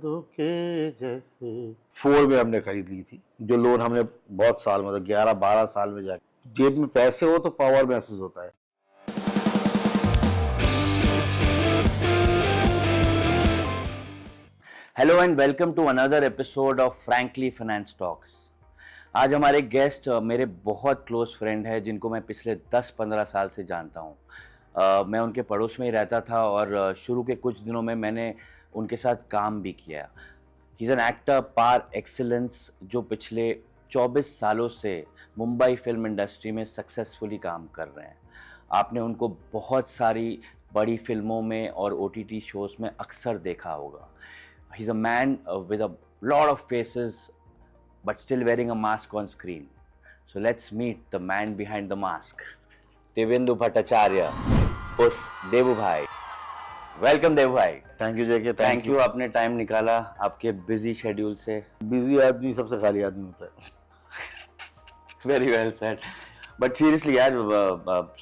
पौधों के जैसे। 4 में हमने खरीद ली थी, जो लोन हमने बहुत साल, मतलब 11-12 साल में जाके, जेब में पैसे हो तो पावर महसूस होता है। Hello and welcome to another episode of Frankly Finance Talks. आज हमारे गेस्ट मेरे बहुत क्लोज फ्रेंड है, जिनको मैं पिछले 10-15 साल से जानता हूँ। मैं उनके पड़ोस में ही रहता था और शुरू के कुछ दिनों में मैंने उनके साथ काम भी किया। He is an actor par excellence, जो पिछले 24 सालों से मुंबई फिल्म इंडस्ट्री में सक्सेसफुली काम कर रहे हैं। आपने उनको बहुत सारी बड़ी फिल्मों में और OTT शोज़ में अक्सर देखा होगा। He's a man with a lot of faces, but still wearing a mask on screen. So let's meet the man behind the mask, Devendu Bhattacharya, उर्फ देवू भाई। वेलकम देवू भाई। Thank you JK, thank you, आपने time निकाला आपके busy schedule से। Busy आदमी सबसे खाली आदमी होता है। Very well said. But seriously यार,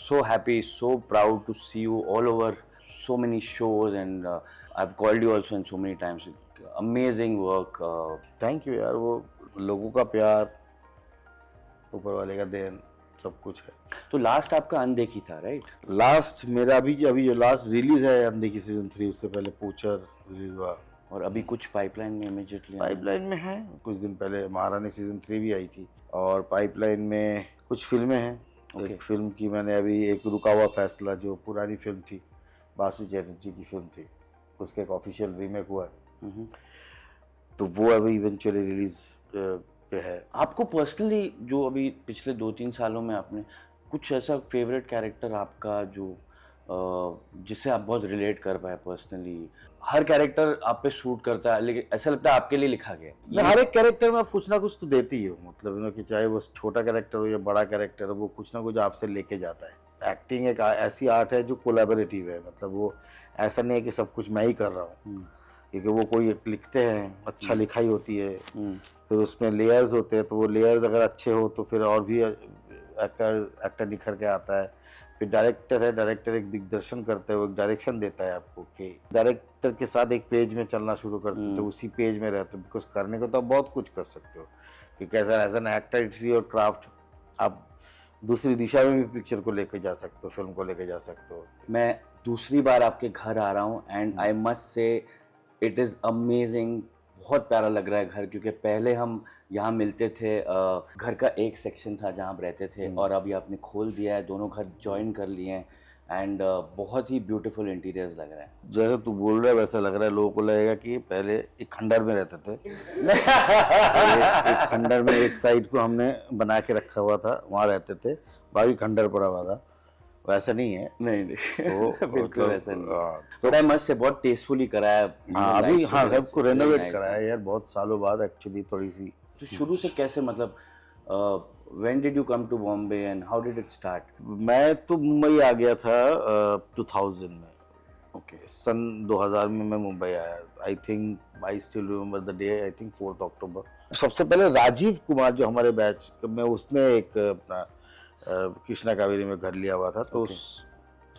so happy, so proud to see you all over so many shows and I've called you also in so many times. Amazing work. Thank you यार, वो लोगों का प्यार, ऊपर वाले का देन, सब कुछ है। तो लास्ट आपका अनदेखी था, राइट? लास्ट मेरा अभी जो लास्ट रिलीज है अनदेखी सीजन 3, उससे पहले पूचर रिलीज हुआ। और अभी कुछ पाइपलाइन में इमीडिएटली? पाइपलाइन में है, कुछ दिन पहले महारानी सीजन 3 भी आई थी, और पाइपलाइन में कुछ फिल्में हैं। Okay. एक फिल्म की मैंने अभी, एक रुका हुआ फैसला, जो पुरानी फिल्म थी, बासु चैटर्जी की फिल्म थी, उसका एक ऑफिशियल रीमेक हुआ है, तो वो अभी इवेंचुअली रिलीज पे है। आपको पर्सनली जो अभी पिछले 2-3 सालों में आपने कुछ ऐसा फेवरेट कैरेक्टर आपका जो जिससे आप बहुत रिलेट कर पाए पर्सनली? हर कैरेक्टर आप पे सूट करता है, लेकिन ऐसा लगता है आपके लिए लिखा गया मैं हर एक कैरेक्टर में कुछ ना कुछ तो देती ही हूँ, मतलब कि चाहे वो छोटा कैरेक्टर हो या बड़ा कैरेक्टर हो, वो कुछ ना कुछ आपसे लेके जाता है। एक्टिंग एक ऐसी आर्ट है जो कोलैबोरेटिव है, मतलब वो ऐसा नहीं है कि सब कुछ मैं ही कर रहा हूँ, क्योंकि वो कोई एक लिखते हैं, अच्छा लिखाई होती है, फिर उसमें लेयर्स होते हैं, तो वो लेयर्स अगर अच्छे हो तो फिर और भी एक्टर निखर के आता है। फिर डायरेक्टर है, डायरेक्टर एक दिग्दर्शन करता है, वो एक डायरेक्शन देता है आपको, कि डायरेक्टर के साथ एक पेज में चलना शुरू करते हो तो उसी पेज में रहते हो, बिकॉज करने को तो आप बहुत कुछ कर सकते हो, कि कैसा as an actor it's your craft, आप दूसरी दिशा में भी पिक्चर को लेके जा सकते हो, फिल्म को लेके जा सकते हो। मैं दूसरी बार आपके घर आ रहा हूँ and I must say it is amazing. बहुत प्यारा लग रहा है घर, क्योंकि पहले हम यहाँ मिलते थे, घर का एक सेक्शन था जहाँ आप रहते थे, और अभी आपने खोल दिया है, दोनों घर ज्वाइन कर लिए हैं एंड बहुत ही ब्यूटीफुल इंटीरियर्स लग रहे हैं। जैसे तू बोल रहा है वैसा लग रहा है, लोगों को लगेगा कि पहले एक खंडर में रहते थे। एक खंडर में एक साइड को हमने बना के रखा हुआ था, वहाँ रहते थे, बाकी खंडर पड़ा हुआ था। वैसा नहीं है, नहीं तो बिल्कुल वैसा नहीं। तो मैं मस्त से बहुत टेस्टफुली कराया। हाँ, अभी हाँ सबको रेनोवेट कराया यार, बहुत सालों बाद एक्चुअली थोड़ी सी। तो शुरू से कैसे, मतलब when did you come to Bombay and how did it start? मैं तो मुंबई आ गया था 2000 में। ओके, सन 2000 में मैं मुंबई आया। I think I still remember the day, I think 4 अक्टूबर। सबसे पहले राजीव कुमार जो हमारे बैच में, उसने एक अपना कृष्णा कावेरी में घर लिया हुआ था, तो तो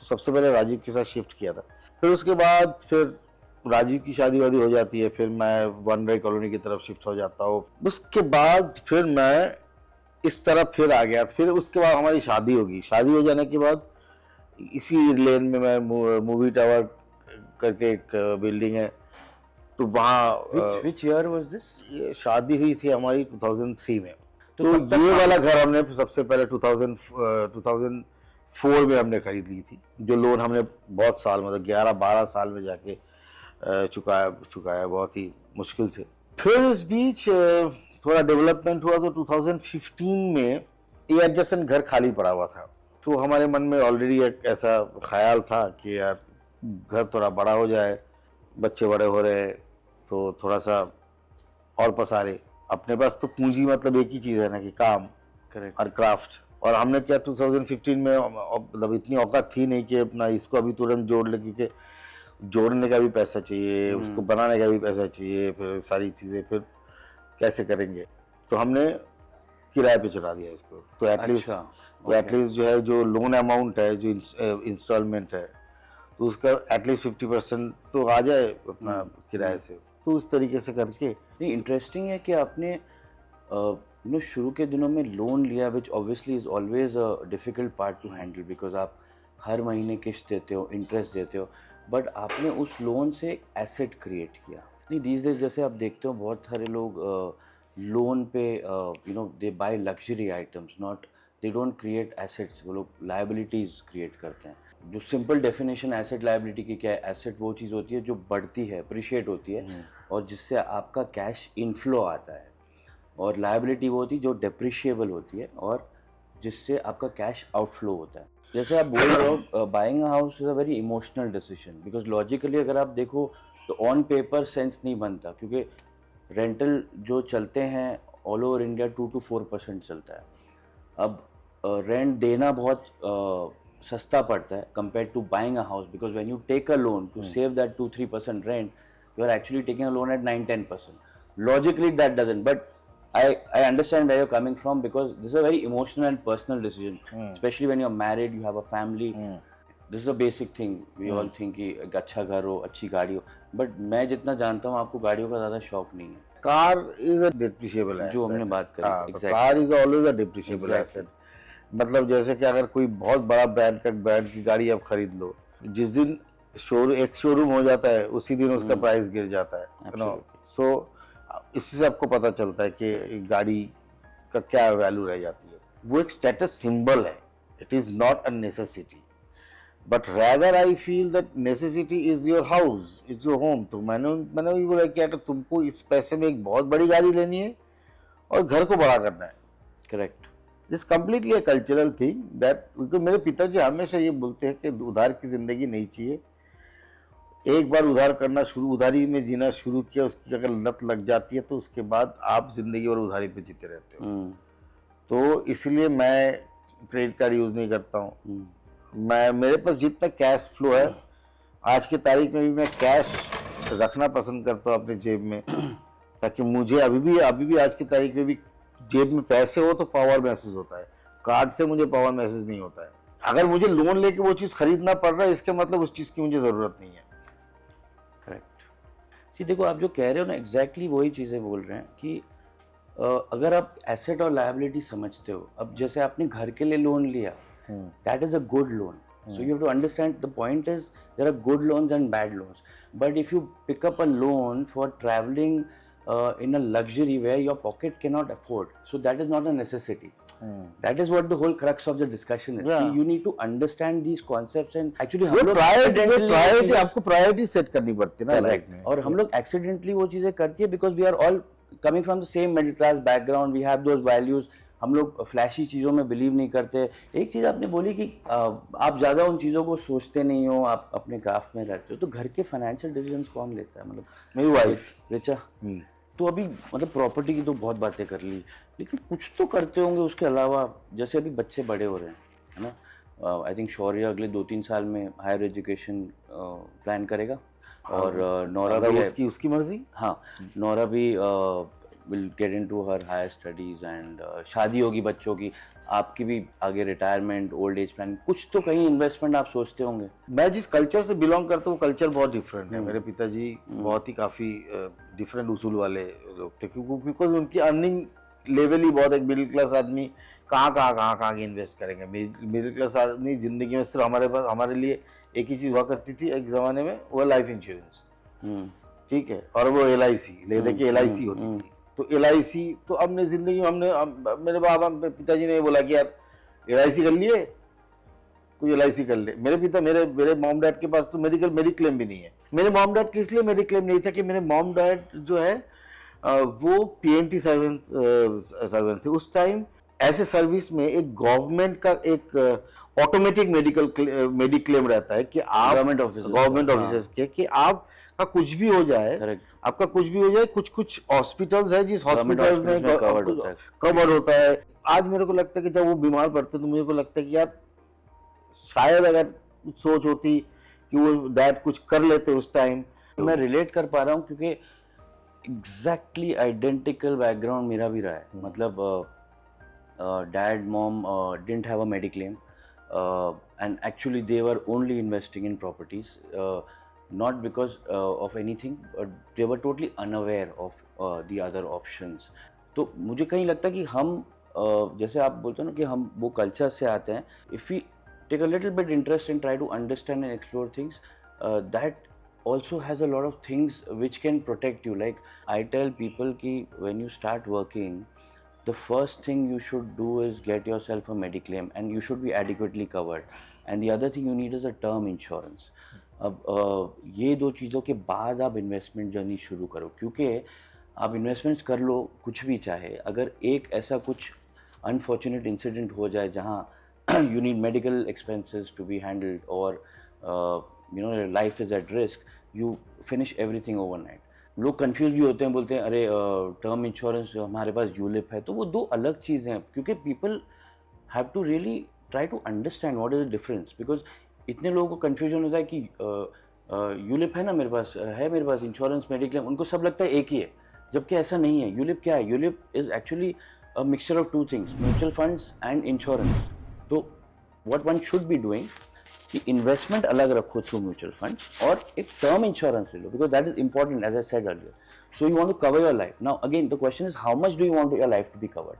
सबसे पहले राजीव के साथ शिफ्ट किया था। फिर उसके बाद फिर राजीव की शादी वादी हो जाती है, फिर मैं वनराय कॉलोनी की तरफ शिफ्ट हो जाता हूँ। उसके बाद फिर मैं इस तरफ फिर आ गया। फिर उसके बाद हमारी शादी होगी। शादी हो जाने के बाद इसी लेन में मैं मूवी टावर करके एक बिल्डिंग है, तो वहाँ Which year was this? ये शादी हुई थी हमारी 2003 में। तो ये वाला घर हमने सबसे पहले 2004 में हमने खरीद ली थी, जो लोन हमने बहुत साल, मतलब 11-12 साल में जाके चुकाया बहुत ही मुश्किल से। फिर इस बीच थोड़ा डेवलपमेंट हुआ, तो 2015 में ये एडजेसेंट घर खाली पड़ा हुआ था, तो हमारे मन में ऑलरेडी एक ऐसा ख्याल था कि यार घर थोड़ा बड़ा हो जाए, बच्चे बड़े हो रहे, तो थोड़ा सा और पसारे। अपने पास तो पूंजी मतलब एक ही चीज़ है ना, कि काम और क्राफ्ट। और हमने क्या 2015 में, मतलब इतनी औकात थी नहीं कि अपना इसको अभी तुरंत जोड़ ले, क्योंकि जोड़ने का भी पैसा चाहिए, उसको बनाने का भी पैसा चाहिए, फिर सारी चीज़ें फिर कैसे करेंगे, तो हमने किराए पे चढ़ा दिया इसको। तो एटलीस्ट जो है, जो लोन अमाउंट है, जो इंस्टॉलमेंट है, तो उसका एटलीस्ट 50% तो आ जाए अपना किराए से। तो उस तरीके से करके नहीं, इंटरेस्टिंग है कि आपने शुरू के दिनों में लोन लिया, which obviously is always a difficult part two handle, because आप हर महीने किस्त देते हो, इंटरेस्ट देते हो, बट आपने उस लोन से एक एसेट क्रिएट किया। नहीं, दीज डेज जैसे आप देखते हो बहुत सारे लोग लोन पे they buy luxury items, not they don't create assets, वो लोग लाइबिलिटीज़ क्रिएट करते हैं। जो सिंपल डेफिनेशन एसेट लाइबिलिटी की क्या है, एसेट वो चीज़ होती है जो बढ़ती है, अप्रिशिएट होती है और जिससे आपका कैश इनफ्लो आता है, और लाइबिलिटी वो होती है जो डेप्रिशिएबल होती है और जिससे आपका कैश आउटफ्लो होता है। जैसे आप बोल रहे हो, buying a house is a very emotional decision, because logically अगर आप देखो तो ऑन पेपर सेंस नहीं बनता, क्योंकि रेंटल जो चलते हैं ऑल ओवर इंडिया 2 to 4% चलता है। अब रेंट देना बहुत सस्ता पड़ता है compare to buying a house, because when you take a loan to save that 2-3% rent, you are actually taking a loan at 9-10%. Logically that doesn't, but I understand where you're coming from, because this is a very emotional and personal decision, especially when you're married, you have a family. This is a basic thing, we all think कि एक अच्छा घर हो, अच्छी गाड़ी हो, but मैं जितना जानता हूँ आपको गाड़ियों का ज़्यादा शौक नहीं है। Car is a depreciable asset, जो हमने बात करी, हाँ, तो exactly. Car is always a depreciable asset. मतलब जैसे कि अगर कोई बहुत बड़ा ब्रांड की गाड़ी आप खरीद लो, जिस दिन एक शोरूम हो जाता है उसी दिन उसका प्राइस गिर जाता है, यू नो। सो इससे से आपको पता चलता है कि गाड़ी का क्या वैल्यू रह जाती है। वो एक स्टेटस सिंबल है, it is not a necessity, but rather I feel that necessity is your house, is your home. तो मैंने भी बोला कि अगर तुमको इस पैसे में एक बहुत बड़ी गाड़ी लेनी है और घर को बड़ा करना है, correct, this completely a cultural thing that, क्योंकि मेरे पिताजी हमेशा ये बोलते हैं कि उधार की जिंदगी नहीं चाहिए। एक बार उधारी में जीना शुरू किया, उसकी अगर लत लग जाती है तो उसके बाद आप जिंदगी भर उधारी पे जीते रहते हो। तो इसलिए मैं क्रेडिट कार्ड यूज नहीं करता हूँ। मेरे पास जितना कैश फ्लो है, आज की तारीख में भी मैं कैश रखना पसंद करता हूँ अपने जेब में, ताकि मुझे अभी भी आज की तारीख में भी जेब में पैसे हो तो पावर महसूस होता है। कार्ड से मुझे पावर महसूस नहीं होता है। अगर मुझे लोन लेके वो चीज़ खरीदना पड़ रहा है, इसके मतलब उस चीज़ की मुझे ज़रूरत नहीं है। करेक्ट। सी देखो, आप जो कह रहे हो ना, एग्जैक्टली वही चीज़ें बोल रहे हैं कि अगर आप एसेट और लायबिलिटी समझते हो, अब जैसे आपने घर के लिए लोन लिया, that is a good loan. So you have to understand, the point is there are good loans and bad loans. But if you pick up a loan for traveling in a luxury where your pocket cannot afford, so that is not a necessity. That is what the whole crux of the discussion is. Yeah. You need to understand these concepts and actually वो हम लोग priority आपको priority set करनी पड़ती है ना life में। और हम लोग एक्सीडेंटली वो चीज़ें करती है, because we are all coming from the same middle class background, we have those values. हम लोग फ्लैशी चीज़ों में बिलीव नहीं करते। एक चीज़ आपने बोली कि आप ज़्यादा उन चीज़ों को सोचते नहीं हो, आप अपने ग्राफ में रहते हो। तो घर के फाइनेंशियल डिसीजंस कौन लेता है? मतलब मेरी वाइफ। रिचा, तो अभी मतलब प्रॉपर्टी की तो बहुत बातें कर ली, लेकिन कुछ तो करते होंगे उसके अलावा। जैसे अभी बच्चे बड़े हो रहे हैं, है ना, आई थिंक शौर्य अगले 2-3 साल में हायर एजुकेशन प्लान करेगा, और नोरा भी उसकी मर्जी। हाँ, नोरा भी will get into her higher studies and शादी होगी बच्चों की। आपकी भी आगे रिटायरमेंट, ओल्ड एज प्लान, कुछ तो कहीं इन्वेस्टमेंट आप सोचते होंगे। मैं जिस कल्चर से बिलोंग करता हूँ वो कल्चर बहुत डिफरेंट है। मेरे पिताजी बहुत ही काफ़ी डिफरेंट उसूल वाले लोग थे, क्योंकि बिकॉज उनकी अर्निंग लेवल ही बहुत, एक मिडिल क्लास आदमी कहाँ इन्वेस्ट करेंगे। मिडिल क्लास आदमी ज़िंदगी में सिर्फ हमारे लिए एक ही चीज़ हुआ करती थी एक ज़माने में, वो लाइफ इंश्योरेंस, ठीक है, और वो LIC लेने की LIC होती थी। तो LIC तो हमने ज़िंदगी में मेरे पिताजी ने बोला कि यार LIC कर लिए, कोई LIC कर ले। मेरे मॉम डैड के पास तो मेडिक्लेम भी नहीं है। मेरे मॉम डैड के इसलिए मेडिक्लेम नहीं था कि मेरे मॉम डैड जो है वो PNT सर्वेंट थे उस टाइम। ऐसे सर्विस में एक गवर्नमेंट का एक ऑटोमेटिक मेडिक्लेम रहता है कि आप गवर्नमेंट ऑफिसर्स के कि आप का कुछ भी हो जाए, Correct. आपका कुछ भी हो जाए, कुछ हॉस्पिटल्स है जिस हॉस्पिटल्स में कवर्ड होता है। आज मेरे को लगता है कि जब वो बीमार पड़ते तो मुझे को लगता है कि यार शायद अगर कुछ सोच होती कि वो डैड कुछ कर लेते उस टाइम। मैं रिलेट कर पा रहा हूँ, क्योंकि एग्जैक्टली आइडेंटिकल बैकग्राउंड मेरा भी रहा है। मतलब dad mom didn't have a mediclaim, and actually they were only investing in properties. not because of anything, but they were totally unaware of the other options. तो मुझे कहीं लगता है कि हम जैसे आप बोलते हो ना कि हम वो कल्चर से आते हैं, if we take a little bit interest and try to understand and explore things, that also has a lot of things which can protect you. Like I tell people कि when you start working, the first thing you should do is get yourself a mediclaim and you should be adequately covered, and the other thing you need is a term insurance. अब ये दो चीज़ों के बाद आप investment journey शुरू करो, क्योंकि आप इन्वेस्टमेंट्स कर लो कुछ भी चाहे, अगर एक ऐसा कुछ अनफॉर्चुनेट इंसिडेंट हो जाए जहाँ you need medical expenses to be handled और you know life is at risk, you finish everything overnight. लोग कंफ्यूज भी होते हैं, बोलते हैं अरे टर्म इंश्योरेंस हमारे पास यूलिप है, तो वो दो अलग चीज़ें हैं, क्योंकि people have to really try to understand what is the difference. Because इतने लोगों को कन्फ्यूजन होता है कि यूलिप है ना मेरे पास इंश्योरेंस मेडिक्लेम, उनको सब लगता है एक ही है, जबकि ऐसा नहीं है. यूलिप क्या है? ULIP is actually a mixture of two things, mutual funds and insurance. तो what one should be doing कि इन्वेस्टमेंट अलग रखो थ्रू म्यूचुअल फंड्स और एक टर्म इंश्योरेंस ले लो, because that is important as I said earlier. So you want to cover your life. Now again the question is how much do you want your life to be covered.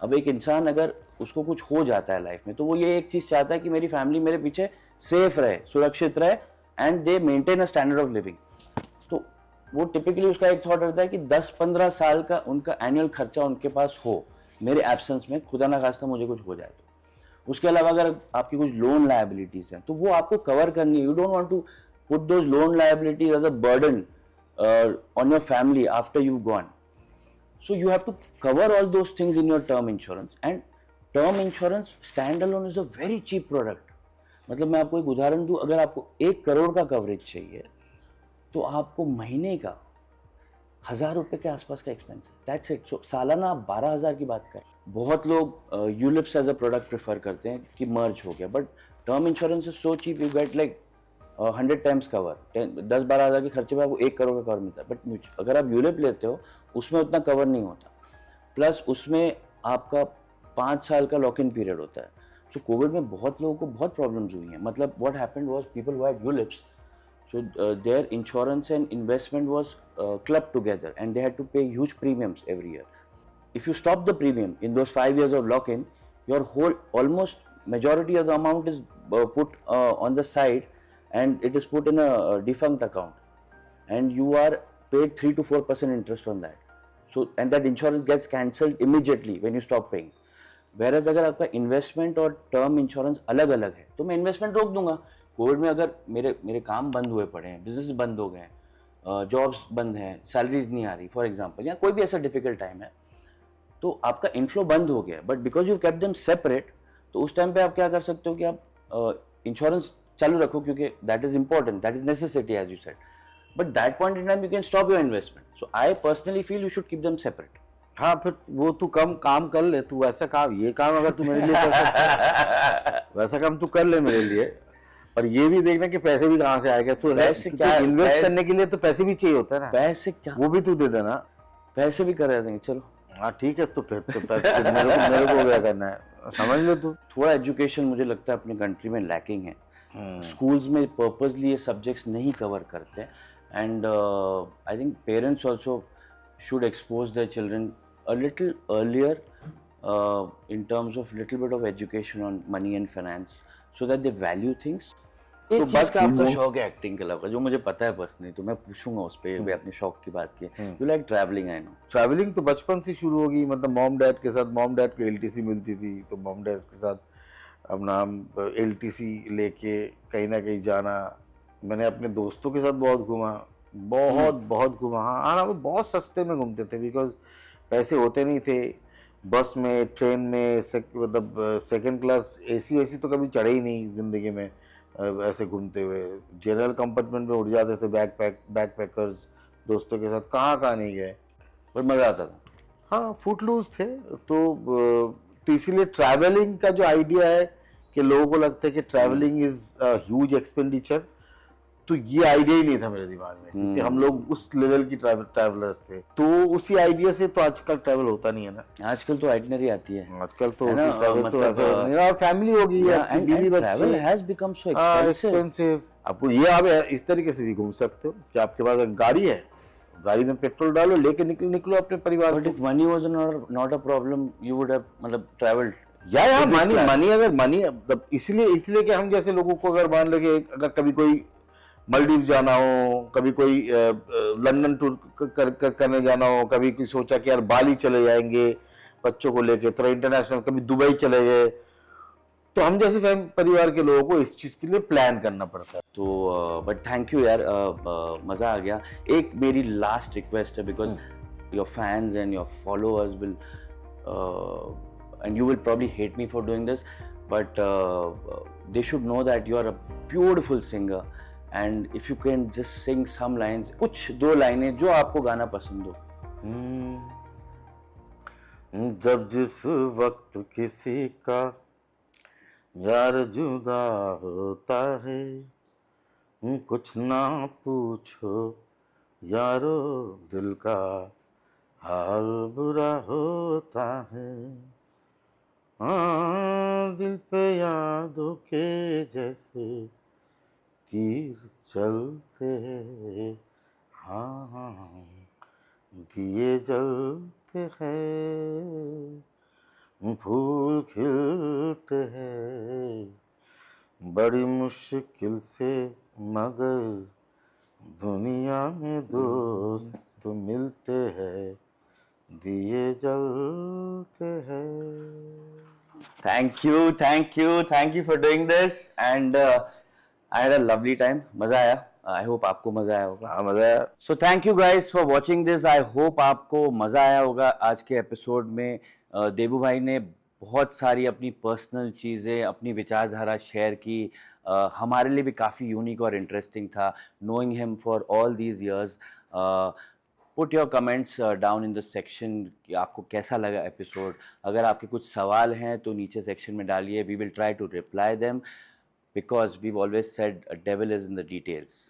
अब एक इंसान अगर उसको कुछ हो जाता है लाइफ में, तो वो ये एक चीज़ चाहता है कि मेरी फैमिली मेरे पीछे सेफ रहे, सुरक्षित रहे, and they maintain a standard of living. तो वो टिपिकली उसका एक थॉट रहता है कि 10-15 साल का उनका एनुअल खर्चा उनके पास हो मेरे एब्सेंस में, खुदा ना खास्ता मुझे कुछ हो जाए तो. उसके अलावा अगर आपकी कुछ लोन लायबिलिटीज हैं तो वो आपको कवर करनी है. You don't want to put those loan liabilities as a burden on your family after you gone. So you have to cover all those things in your term insurance, and term insurance standalone is a very cheap product. मतलब मैं आपको एक उदाहरण दूं, अगर आपको 1 करोड़ का coverage चाहिए तो आपको महीने का 1000 रुपये के आसपास का एक्सपेंस है. That's it. सो सालाना आप 12,000 की बात करें. बहुत लोग ULIPs as a product prefer करते हैं कि मर्ज हो गया, but term insurance is so cheap, you get like 100 times cover. 10-12 हज़ार के खर्चे में आपको 1 करोड़ का कवर मिलता है. बट अगर आप यूलिप लेते हो उसमें उतना कवर नहीं होता, प्लस उसमें आपका 5 साल का लॉक इन पीरियड होता है. सो कोविड में बहुत लोगों को बहुत प्रॉब्लम्स हुई हैं. मतलब what happened was people who had ULIPs, so their insurance and investment was clubbed together and they had to pay huge premiums every year. If you stop the premium in those 5 years of lock-in, your whole almost majority of the amount is put on the side and it is put in a defunct account and you are paid 3 to 4% interest on that. So and that insurance gets cancelled immediately when you stop paying. Whereas अगर आपका investment और term insurance अलग अलग है तो मैं investment रोक दूंगा. कोविड में अगर मेरे काम बंद हुए पड़े हैं, बिजनेस बंद हो गए हैं, जॉब्स बंद हैं, सैलरीज नहीं आ रही फॉर एग्जांपल, या कोई भी ऐसा डिफिकल्ट टाइम है, तो आपका इनफ्लो बंद हो गया, but because you kept them separate, तो उस टाइम पे आप क्या कर सकते हो कि आप इंश्योरेंस चालू रखो, क्योंकि that is important, that is necessity as you said, but that point in time you can stop your investment. So I personally feel you should keep them separate. हाँ, फिर वो तू कम काम कर ले, तू वैसा काम, ये काम अगर तू मेरे लिए कर सकता है वैसा काम तू कर ले मेरे लिए, पर ये भी देखना कि पैसे भी कहाँ से आएगा. तू पैसे क्या इन्वेस्ट करने के लिए तो पैसे भी चाहिए होता है ना. पैसे क्या, वो भी तू दे देना. पैसे भी कर देंगे. चलो हाँ ठीक है, तो फिर तो मेरे को क्या करना है, समझ लो तू. थोड़ा एजुकेशन मुझे लगता है अपनी कंट्री में लैकिंग है. स्कूल्स में पर्पसली ये सब्जेक्ट्स नहीं कवर करते, and I think parents also should expose their children a little earlier in terms of little bit of education on money and finance so that they value things. तो बस का आपका शौक है acting के अलावा, जो मुझे पता है पर्सनली, तो मैं पूछूंगा उस पे भी अपने शौक की बात की. You like travelling, I know. Travelling तो बचपन से शुरू होगी. मतलब मॉम डैड के साथ, मॉम डैड को एलटीसी मिलती थी तो मॉम डैड के साथ अपना एलटीसी लेके कहीं ना कहीं जाना. मैंने अपने दोस्तों के साथ बहुत घूमा, बहुत घूमा. हाँ, वो बहुत सस्ते में घूमते थे बिकॉज पैसे होते नहीं थे. बस में, ट्रेन में, मतलब सेकंड क्लास एसी वैसी तो कभी चढ़े ही नहीं ज़िंदगी में. ऐसे घूमते हुए जनरल कंपार्टमेंट में उठ जाते थे, बैक पैकर्स दोस्तों के साथ. कहाँ नहीं गए, पर मज़ा आता था. हाँ, फुट लूज थे. तो इसीलिए ट्रैवलिंग का जो आइडिया है कि लोगों को लगता है कि ट्रैवलिंग इज़ ह्यूज एक्सपेंडिचर, तो ये आइडिया ही नहीं था मेरे दिमाग में, क्योंकि हम लोग उस लेवल की ट्रैवलर्स थे, तो उसी आइडिया से तो आजकल ट्रैवल होता नहीं है ना। आजकल तो आइटनरी आती है आजकल तो है उसी ना, ट्रैवल से मतलब, वैसे होता नहीं है। और फैमिली हो गई है, आपकी बीवी ट्रैवल बच्चे, हैज बिकम सो हाँ एक्सपेंसिव। एक्सपेंसिव। आपको ये आप इस तरीके से भी घूम सकते हो कि आपके पास एक गाड़ी है, गाड़ी में पेट्रोल डालो, लेके निकलो अपने परिवार बट को। If money was not a problem you would have मतलब ट्रैवल्ड। या Business मनी class. मनी अगर मनी मतलब इसलिए कि हम जैसे लोगों को अगर मान लगे, अगर कभी कोई मालदीव जाना हो, कभी कोई लंदन टूर करने जाना हो, कभी कोई सोचा कि यार बाली चले जाएंगे बच्चों को लेके, थोड़ा इंटरनेशनल, कभी दुबई चले गए, तो हम जैसे परिवार के लोगों को इस चीज के लिए प्लान करना पड़ता है। तो बट थैंक यू यार, मजा आ गया। एक मेरी लास्ट रिक्वेस्ट है, because your fans and your followers will and you will probably hate me for doing this, but they should know that you are a beautiful singer, and if you can just sing some lines, कुछ 2 लाइनें जो आपको गाना पसंद हो। जब जिस वक्त किसी का यार जुदा होता है, कुछ ना पूछो यारो, दिल का हाल बुरा होता है। हाँ, दिल पे यादों के जैसे तीर चलते हैं, हाँ दिए जलते हैं, फूल खिलते हैं, बड़ी मुश्किल से, मगर दुनिया में दोस्त मिलते हैं, दिए जलते हैं। Thank you for doing this, and I had a lovely time. मजा आया। I hope आपको मजा आया होगा। हाँ, मजा आया। So thank you guys for watching this. I hope आपको मजा आया होगा आज के एपिसोड में। देबू भाई ने बहुत सारी अपनी पर्सनल चीज़ें, अपनी विचारधारा शेयर की। हमारे लिए भी काफ़ी यूनिक और इंटरेस्टिंग था knowing him for all these years. Put your comments down in the section कि आपको कैसा लगा एपिसोड। अगर आपके कुछ सवाल हैं तो नीचे सेक्शन में डालिए, we will try to reply them, because we always said a devil is in the details.